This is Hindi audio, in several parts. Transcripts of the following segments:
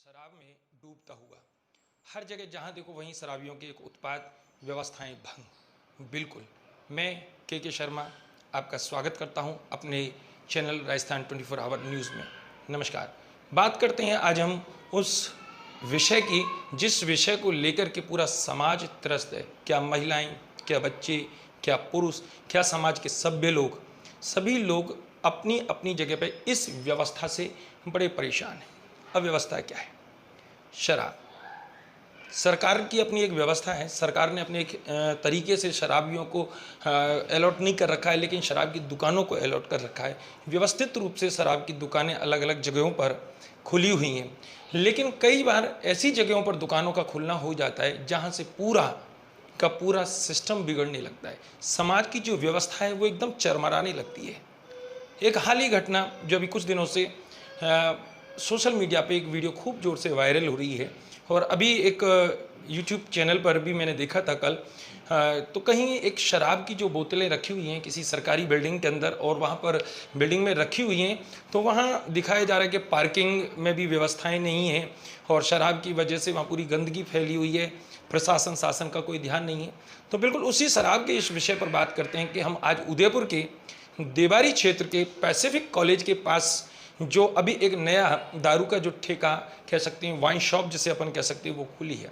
शराब में डूबता हुआ। हर जगह जहाँ देखो वहीं शराबियों के एक उत्पाद, व्यवस्थाएं भंग। बिल्कुल, मैं के शर्मा आपका स्वागत करता हूँ अपने चैनल राजस्थान 24 आवर न्यूज़ में। नमस्कार। बात करते हैं आज हम उस विषय की जिस विषय को लेकर के पूरा समाज त्रस्त है। क्या महिलाएं, क्या बच्चे, क्या पुरुष, क्या समाज के सभ्य लोग, सभी लोग अपनी अपनी जगह पे इस व्यवस्था से बड़े परेशान हैं। अव्यवस्था क्या है? शराब। सरकार की अपनी एक व्यवस्था है, सरकार ने अपने एक तरीके से शराबियों को अलॉट नहीं कर रखा है, लेकिन शराब की दुकानों को अलॉट कर रखा है। व्यवस्थित रूप से शराब की दुकानें अलग अलग जगहों पर खुली हुई हैं, लेकिन कई बार ऐसी जगहों पर दुकानों का खुलना हो जाता है जहां से पूरा का पूरा सिस्टम बिगड़ने लगता है। समाज की जो व्यवस्था है वो एकदम चरमराने लगती है। एक हाल ही घटना जो अभी कुछ दिनों से सोशल मीडिया पे एक वीडियो खूब ज़ोर से वायरल हो रही है, और अभी एक यूट्यूब चैनल पर भी मैंने देखा था कल, तो कहीं एक शराब की जो बोतलें रखी हुई हैं किसी सरकारी बिल्डिंग के अंदर, और वहाँ पर बिल्डिंग में रखी हुई हैं, तो वहाँ दिखाया जा रहा है कि पार्किंग में भी व्यवस्थाएं नहीं हैं, और शराब की वजह से वहाँ पूरी गंदगी फैली हुई है। प्रशासन शासन का कोई ध्यान नहीं है। तो बिल्कुल उसी शराब के इस विषय पर बात करते हैं कि हम आज उदयपुर के देवारी क्षेत्र के पैसिफिक कॉलेज के पास जो अभी एक नया दारू का जो ठेका कह सकते हैं, वाइन शॉप जिसे अपन कह सकते हैं, वो खुली है।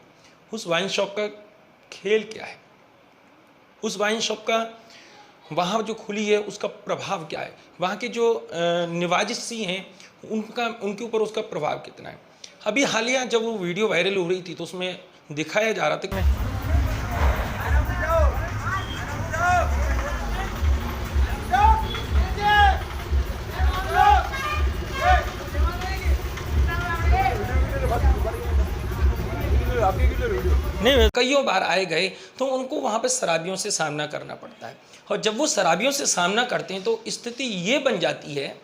उस वाइन शॉप का खेल क्या है? उस वाइन शॉप का वहाँ जो खुली है उसका प्रभाव क्या है? वहाँ के जो निवासी हैं उनके ऊपर उसका प्रभाव कितना है? अभी हालिया जब वो वीडियो वायरल हो रही थी तो उसमें दिखाया जा रहा था कि नहीं, कईयों बार आए गए तो उनको वहाँ पे शराबियों से सामना करना पड़ता है, और जब वो शराबियों से सामना करते हैं तो स्थिति ये बन जाती है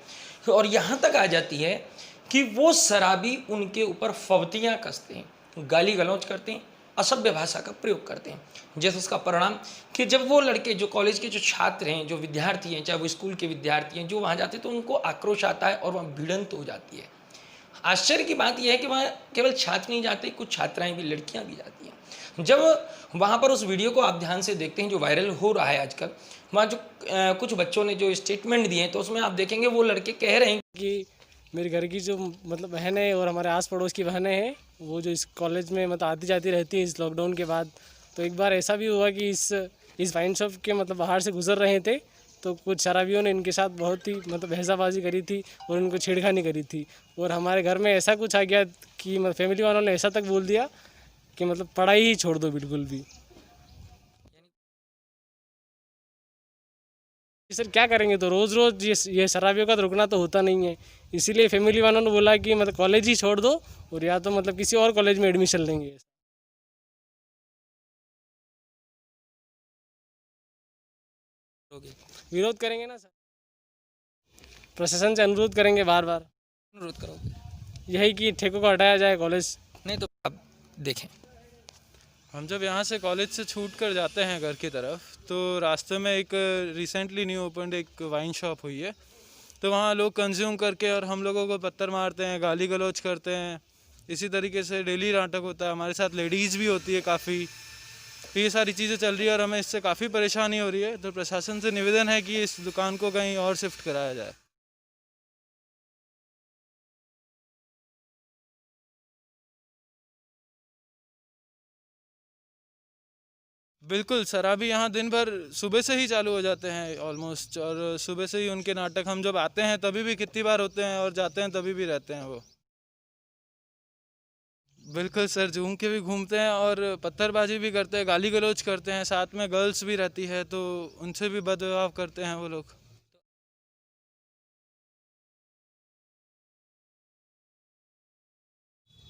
और यहाँ तक आ जाती है कि वो शराबी उनके ऊपर फवतियाँ कसते हैं, गाली गलौज करते हैं, असभ्य भाषा का प्रयोग करते हैं। जैसे उसका परिणाम कि जब वो लड़के जो कॉलेज के जो छात्र हैं, जो विद्यार्थी हैं, चाहे वो स्कूल के विद्यार्थी हैं, जो वहाँ जाते हैं तो उनको आक्रोश आता है और वहाँ भिड़ंत हो जाती है। आश्चर्य की बात यह है कि वहाँ केवल छात्र नहीं जाते, कुछ छात्राएं भी, लड़कियां भी जाती हैं। जब वहाँ पर उस वीडियो को आप ध्यान से देखते हैं जो वायरल हो रहा है आजकल, वहाँ जो कुछ बच्चों ने जो स्टेटमेंट दिए हैं तो उसमें आप देखेंगे वो लड़के कह रहे हैं कि मेरे घर की जो मतलब बहनें है और हमारे आस पड़ोस की बहनें हैं, वो जो इस कॉलेज में मतलब आती जाती रहती है इस लॉकडाउन के बाद। तो एक बार ऐसा भी हुआ कि इस वाइन शॉप के मतलब बाहर से गुजर रहे थे तो कुछ शराबियों ने इनके साथ बहुत ही मतलब बहसाबाजी करी थी और उनको छेड़खानी करी थी, और हमारे घर में ऐसा कुछ आ गया कि मतलब फैमिली वालों ने ऐसा तक बोल दिया कि मतलब पढ़ाई ही छोड़ दो बिल्कुल भी। सर क्या करेंगे, तो रोज़ रोज़ ये शराबियों का तो रुकना तो होता नहीं है, इसीलिए फैमिली वालों ने बोला कि मतलब कॉलेज ही छोड़ दो और या तो मतलब किसी और कॉलेज में एडमिशन लेंगे। विरोध करेंगे ना सर, प्रशासन से अनुरोध करेंगे बार बार। अनुरोध करोगे? यही कि ठेकों को हटाया जाए कॉलेज। नहीं तो अब देखें, हम जब यहाँ से कॉलेज से छूट कर जाते हैं घर की तरफ तो रास्ते में एक रिसेंटली न्यू ओपनड एक वाइन शॉप हुई है, तो वहाँ लोग कंज्यूम करके और हम लोगों को पत्थर मारते हैं, गाली गलौज करते हैं। इसी तरीके से डेली नाटक होता है, हमारे साथ लेडीज़ भी होती है काफ़ी। तो ये सारी चीज़ें चल रही है और हमें इससे काफ़ी परेशानी हो रही है। तो प्रशासन से निवेदन है कि इस दुकान को कहीं और शिफ्ट कराया जाए। बिल्कुल, शराबी यहाँ दिन भर सुबह से ही चालू हो जाते हैं ऑलमोस्ट, और सुबह से ही उनके नाटक, हम जब आते हैं तभी भी कितनी बार होते हैं और जाते हैं तभी भी रहते हैं वो। बिल्कुल सर, झूम के भी घूमते हैं और पत्थरबाजी भी करते हैं, गाली गलौज करते हैं, साथ में गर्ल्स भी रहती है तो उनसे भी बदव्यवहार करते हैं वो लोग।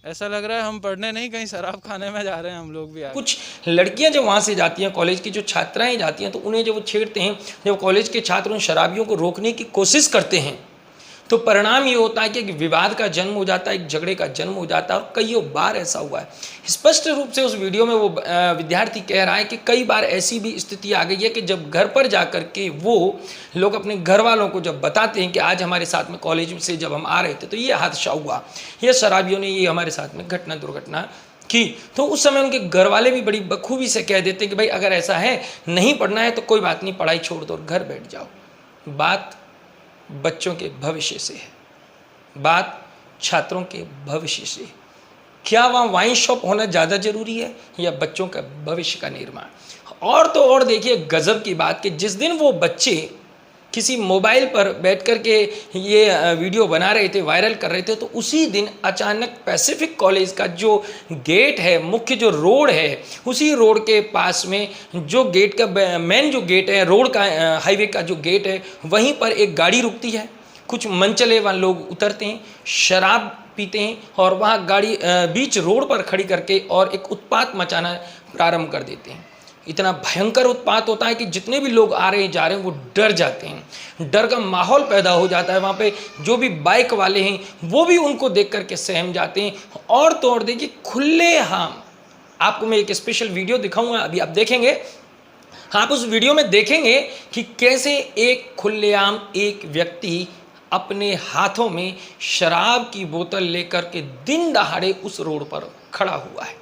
ऐसा लग रहा है हम पढ़ने नहीं कहीं शराब खाने में जा रहे हैं हम लोग भी आगे। कुछ लड़कियां जब वहाँ से जाती हैं, कॉलेज की जो छात्राएं जाती हैं, तो उन्हें जब वो छेड़ते हैं, जब कॉलेज के छात्र उन शराबियों को रोकने की कोशिश करते हैं, तो परिणाम ये होता है कि एक विवाद का जन्म हो जाता है, एक झगड़े का जन्म हो जाता है। और कई बार ऐसा हुआ है, स्पष्ट रूप से उस वीडियो में वो विद्यार्थी कह रहा है कि कई बार ऐसी भी स्थिति आ गई है कि जब घर पर जाकर के वो लोग अपने घर वालों को जब बताते हैं कि आज हमारे साथ में कॉलेज से जब हम आ रहे थे तो ये हादसा हुआ, ये शराबियों ने ये हमारे साथ में घटना दुर्घटना की, तो उस समय उनके घर वाले भी बड़ी बखूबी से कह देते हैं कि भाई अगर ऐसा है, नहीं पढ़ना है तो कोई बात नहीं, पढ़ाई छोड़ दो और घर बैठ जाओ। बात बच्चों के भविष्य से है, बात छात्रों के भविष्य से। क्या वहाँ वाइन शॉप होना ज़्यादा जरूरी है या बच्चों का भविष्य का निर्माण? और तो और देखिए गजब की बात कि जिस दिन वो बच्चे किसी मोबाइल पर बैठ कर के ये वीडियो बना रहे थे, वायरल कर रहे थे, तो उसी दिन अचानक पैसिफिक कॉलेज का जो गेट है, मुख्य जो रोड है, उसी रोड के पास में जो गेट का मेन जो गेट है, रोड का हाईवे का जो गेट है, वहीं पर एक गाड़ी रुकती है। कुछ मनचले वाले लोग उतरते हैं, शराब पीते हैं और वहाँ गाड़ी बीच रोड पर खड़ी करके और एक उत्पात मचाना प्रारंभ कर देते हैं। इतना भयंकर उत्पात होता है कि जितने भी लोग आ रहे हैं जा रहे हैं वो डर जाते हैं, डर का माहौल पैदा हो जाता है। वहाँ पे जो भी बाइक वाले हैं वो भी उनको देख करके सहम जाते हैं। और तो और देखिए खुलेआम, आपको मैं एक स्पेशल वीडियो दिखाऊंगा, अभी आप देखेंगे, आप उस वीडियो में देखेंगे कि कैसे एक खुलेआम एक व्यक्ति अपने हाथों में शराब की बोतल लेकर के दिन दहाड़े उस रोड पर खड़ा हुआ है।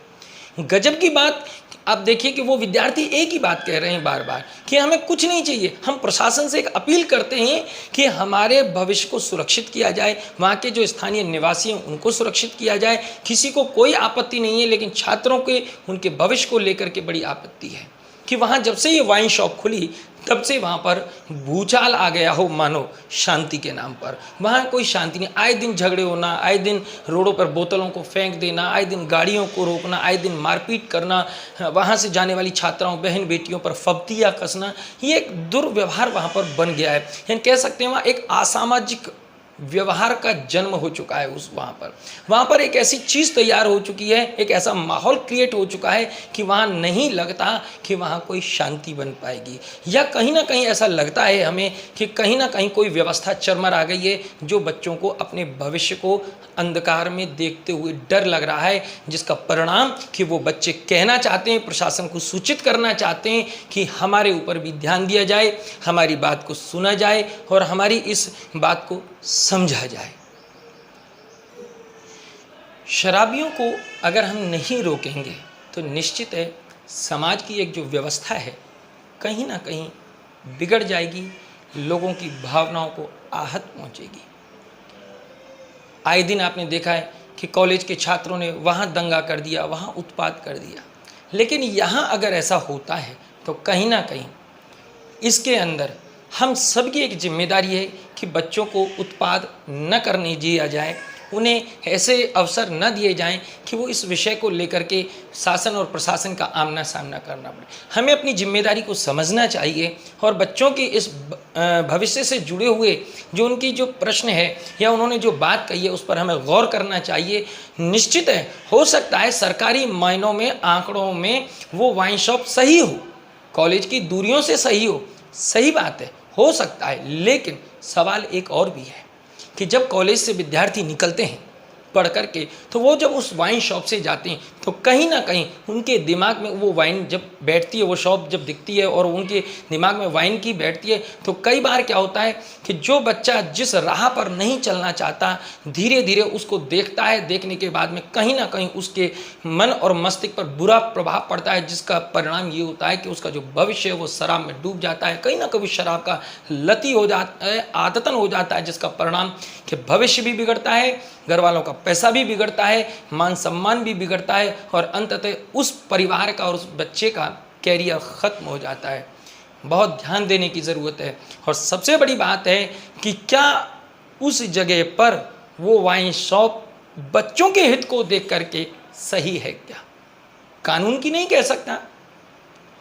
गजब की बात, आप देखिए कि वो विद्यार्थी एक ही बात कह रहे हैं बार बार कि हमें कुछ नहीं चाहिए, हम प्रशासन से एक अपील करते हैं कि हमारे भविष्य को सुरक्षित किया जाए, वहाँ के जो स्थानीय निवासी हैं उनको सुरक्षित किया जाए। किसी को कोई आपत्ति नहीं है, लेकिन छात्रों के उनके भविष्य को लेकर के बड़ी आपत्ति है कि वहाँ जब से ये वाइन शॉप खुली तब से वहाँ पर भूचाल आ गया हो मानो शांति के नाम पर। वहाँ कोई शांति नहीं, आए दिन झगड़े होना, आए दिन रोडों पर बोतलों को फेंक देना, आए दिन गाड़ियों को रोकना, आए दिन मारपीट करना, वहाँ से जाने वाली छात्राओं बहन बेटियों पर फब्तियाँ कसना, ये एक दुर्व्यवहार वहाँ पर बन गया है। यानी कह सकते हैं वहाँ एक असामाजिक व्यवहार का जन्म हो चुका है वहाँ पर एक ऐसी चीज़ तैयार हो चुकी है, एक ऐसा माहौल क्रिएट हो चुका है कि वहाँ नहीं लगता कि वहाँ कोई शांति बन पाएगी, या कहीं ना कहीं ऐसा लगता है हमें कि कहीं ना कहीं कोई व्यवस्था चरमर आ गई है जो बच्चों को अपने भविष्य को अंधकार में देखते हुए डर लग रहा है, जिसका परिणाम कि वो बच्चे कहना चाहते हैं, प्रशासन को सूचित करना चाहते हैं कि हमारे ऊपर भी ध्यान दिया जाए, हमारी बात को सुना जाए और हमारी इस बात को समझा जाए। शराबियों को अगर हम नहीं रोकेंगे तो निश्चित है समाज की एक जो व्यवस्था है कहीं ना कहीं बिगड़ जाएगी, लोगों की भावनाओं को आहत पहुंचेगी। आए दिन आपने देखा है कि कॉलेज के छात्रों ने वहाँ दंगा कर दिया, वहाँ उत्पात कर दिया, लेकिन यहाँ अगर ऐसा होता है तो कहीं ना कहीं इसके अंदर हम सबकी एक जिम्मेदारी है कि बच्चों को उत्पाद न करने दिया जाए, उन्हें ऐसे अवसर न दिए जाएं कि वो इस विषय को लेकर के शासन और प्रशासन का आमना सामना करना पड़े। हमें अपनी जिम्मेदारी को समझना चाहिए और बच्चों की इस भविष्य से जुड़े हुए जो उनकी जो प्रश्न है या उन्होंने जो बात कही है उस पर हमें गौर करना चाहिए। निश्चित है, हो सकता है सरकारी मायनों में, आंकड़ों में वो वाइन शॉप सही हो, कॉलेज की दूरियों से सही हो, सही बात है, हो सकता है, लेकिन सवाल एक और भी है कि जब कॉलेज से विद्यार्थी निकलते हैं पढ़ कर के, तो वो जब उस वाइन शॉप से जाते हैं तो कहीं ना कहीं उनके दिमाग में वो वाइन जब बैठती है, वो शॉप जब दिखती है और उनके दिमाग में वाइन की बैठती है, तो कई बार क्या होता है कि जो बच्चा जिस राह पर नहीं चलना चाहता धीरे धीरे उसको देखता है, देखने के बाद में कहीं ना कहीं उसके मन और मस्तिष्क पर बुरा प्रभाव पड़ता है, जिसका परिणाम ये होता है कि उसका जो भविष्य है वो शराब में डूब जाता है, कहीं ना कहीं शराब का लती हो जाता है, आदतन हो जाता है, जिसका परिणाम कि भविष्य भी बिगड़ता है, घर वालों का पैसा भी बिगड़ता है, मान सम्मान भी बिगड़ता है और अंततः उस परिवार का और उस बच्चे का कैरियर ख़त्म हो जाता है। बहुत ध्यान देने की ज़रूरत है। और सबसे बड़ी बात है कि क्या उस जगह पर वो वाइन शॉप बच्चों के हित को देख करके सही है क्या? कानून की नहीं कह सकता,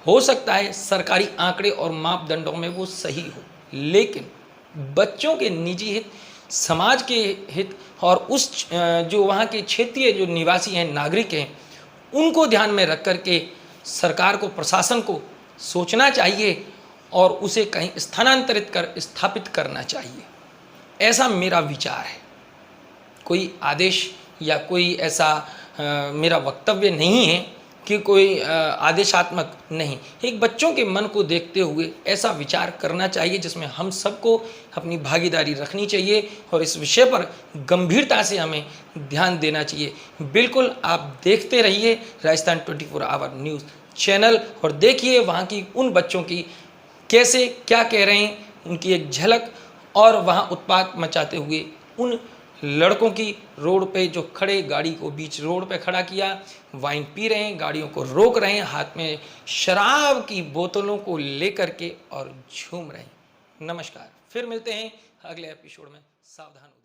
हो सकता है सरकारी आंकड़े और मापदंडों में वो सही हो, लेकिन बच्चों के निजी हित, समाज के हित और उस जो वहाँ के क्षेत्रीय जो निवासी हैं, नागरिक हैं, उनको ध्यान में रख कर के सरकार को, प्रशासन को सोचना चाहिए और उसे कहीं स्थानांतरित कर स्थापित करना चाहिए। ऐसा मेरा विचार है, कोई आदेश या कोई ऐसा मेरा वक्तव्य नहीं है कि कोई आदेशात्मक नहीं, एक बच्चों के मन को देखते हुए ऐसा विचार करना चाहिए जिसमें हम सबको अपनी भागीदारी रखनी चाहिए और इस विषय पर गंभीरता से हमें ध्यान देना चाहिए। बिल्कुल आप देखते रहिए राजस्थान 24 आवर न्यूज़ चैनल और देखिए वहाँ की उन बच्चों की कैसे क्या कह रहे हैं, उनकी एक झलक, और वहाँ उत्पात मचाते हुए उन लड़कों की रोड पे जो खड़े, गाड़ी को बीच रोड पे खड़ा किया, वाइन पी रहे हैं, गाड़ियों को रोक रहे हैं, हाथ में शराब की बोतलों को लेकर के और झूम रहे हैं। नमस्कार, फिर मिलते हैं अगले एपिसोड में। सावधान।